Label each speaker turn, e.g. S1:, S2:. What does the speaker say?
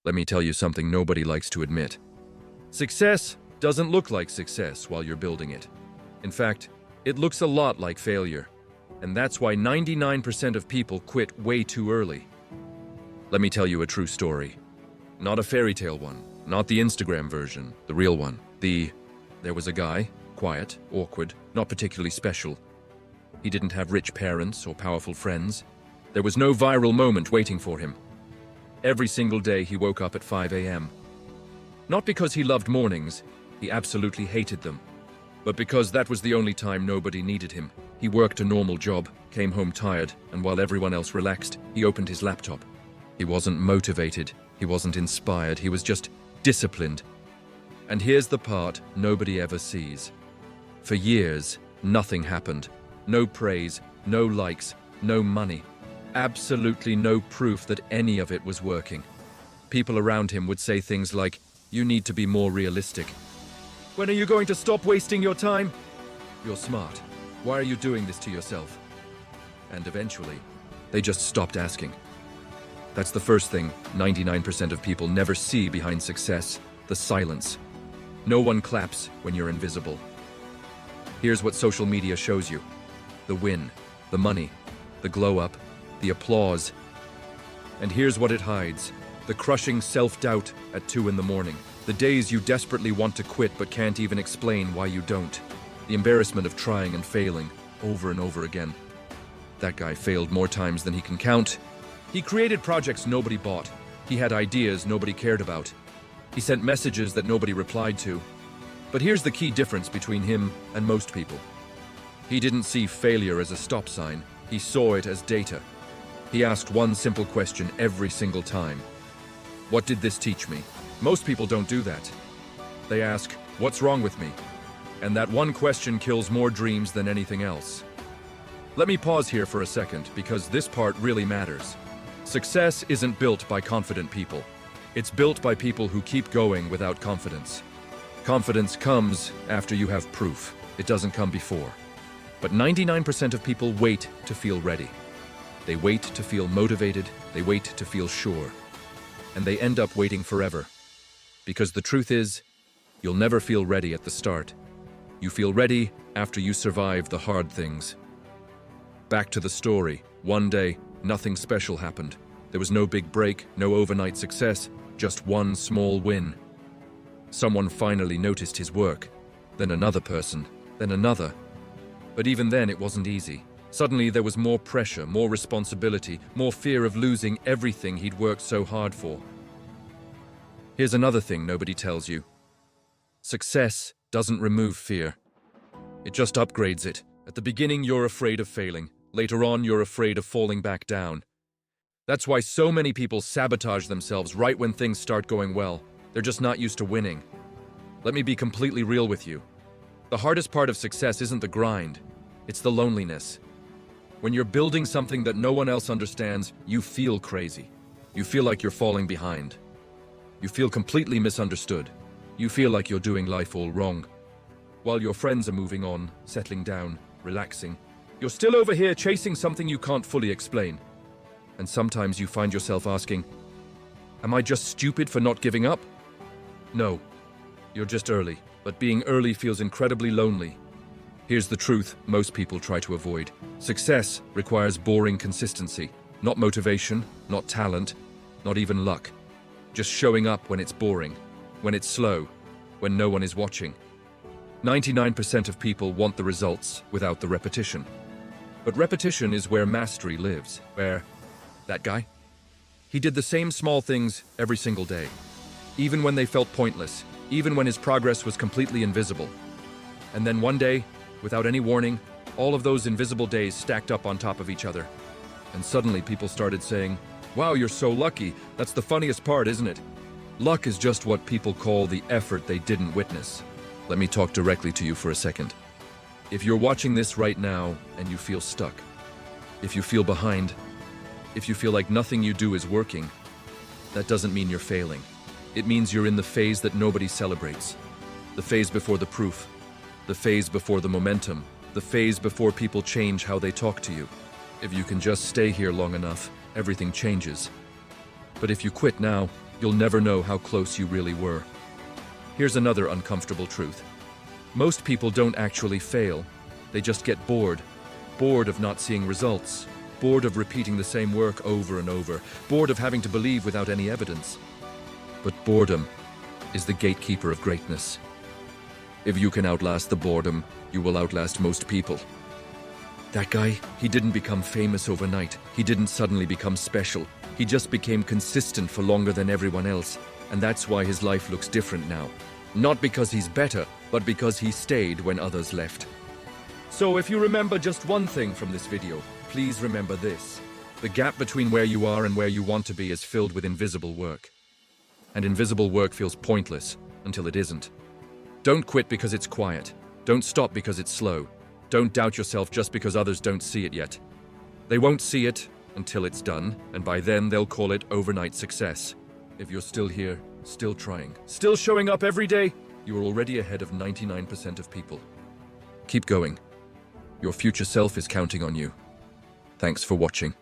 S1: Let me tell you something nobody likes to admit. Success doesn't look like success while you're building it. In fact, it looks a lot like failure. And that's why 99% of people quit way too early. Let me tell you a true story. Not a fairy tale one, not the Instagram version, the real one. There was a guy, quiet, awkward, not particularly special. He didn't have rich parents or powerful friends. There was no viral moment waiting for him. Every single day he woke up at 5 a.m. Not because he loved mornings, he absolutely hated them, but because that was the only time nobody needed him. He worked a normal job, came home tired, and while everyone else relaxed, he opened his laptop. He wasn't motivated, he wasn't inspired, he was just disciplined. And here's the part nobody ever sees. For years, nothing happened. No praise, no likes, no money. Absolutely no proof that any of it was working. People around him would say things like, "You need to be more realistic. When are you going to stop wasting your time? You're smart. Why are you doing this to yourself?" And eventually, they just stopped asking. That's the first thing 99% of people never see behind success, the silence. No one claps when you're invisible. Here's what social media shows you. The win, the money, the glow up, the applause. And here's what it hides. The crushing self-doubt at 2 in the morning. The days you desperately want to quit but can't even explain why you don't. The embarrassment of trying and failing over and over again. That guy failed more times than he can count. He created projects nobody bought. He had ideas nobody cared about. He sent messages that nobody replied to. But here's the key difference between him and most people. He didn't see failure as a stop sign. He saw it as data. He asked one simple question every single time. What did this teach me? Most people don't do that. They ask, what's wrong with me? And that one question kills more dreams than anything else. Let me pause here for a second because this part really matters. Success isn't built by confident people. It's built by people who keep going without confidence. Confidence comes after you have proof. It doesn't come before. But 99% of people wait to feel ready. They wait to feel motivated. They wait to feel sure. And they end up waiting forever. Because the truth is, you'll never feel ready at the start. You feel ready after you survive the hard things. Back to the story. One day, nothing special happened. There was no big break, no overnight success, just one small win. Someone finally noticed his work, then another person, then another. But even then, it wasn't easy. Suddenly, there was more pressure, more responsibility, more fear of losing everything he'd worked so hard for. Here's another thing nobody tells you. Success doesn't remove fear. It just upgrades it. At the beginning, you're afraid of failing. Later on, you're afraid of falling back down. That's why so many people sabotage themselves right when things start going well. They're just not used to winning. Let me be completely real with you. The hardest part of success isn't the grind. It's the loneliness. When you're building something that no one else understands, you feel crazy. You feel like you're falling behind. You feel completely misunderstood. You feel like you're doing life all wrong. While your friends are moving on, settling down, relaxing, you're still over here chasing something you can't fully explain. And sometimes you find yourself asking, am I just stupid for not giving up? No, you're just early, but being early feels incredibly lonely. Here's the truth most people try to avoid. Success requires boring consistency, not motivation, not talent, not even luck. Just showing up when it's boring, when it's slow, when no one is watching. 99% of people want the results without the repetition. But repetition is where mastery lives, where that guy, he did the same small things every single day, even when they felt pointless, even when his progress was completely invisible. And then one day, without any warning, all of those invisible days stacked up on top of each other. And suddenly people started saying, wow, you're so lucky. That's the funniest part, isn't it? Luck is just what people call the effort they didn't witness. Let me talk directly to you for a second. If you're watching this right now and you feel stuck, if you feel behind, if you feel like nothing you do is working, that doesn't mean you're failing. It means you're in the phase that nobody celebrates. The phase before the proof. The phase before the momentum. The phase before people change how they talk to you. If you can just stay here long enough, everything changes. But if you quit now, you'll never know how close you really were. Here's another uncomfortable truth. Most people don't actually fail. They just get bored. Bored of not seeing results. Bored of repeating the same work over and over. Bored of having to believe without any evidence. But boredom is the gatekeeper of greatness. If you can outlast the boredom, you will outlast most people. That guy, he didn't become famous overnight. He didn't suddenly become special. He just became consistent for longer than everyone else. And that's why his life looks different now. Not because he's better, but because he stayed when others left. So if you remember just one thing from this video, please remember this. The gap between where you are and where you want to be is filled with invisible work. And invisible work feels pointless until it isn't. Don't quit because it's quiet. Don't stop because it's slow. Don't doubt yourself just because others don't see it yet. They won't see it until it's done, and by then they'll call it overnight success. If you're still here, still trying, still showing up every day, you are already ahead of 99% of people. Keep going. Your future self is counting on you. Thanks for watching.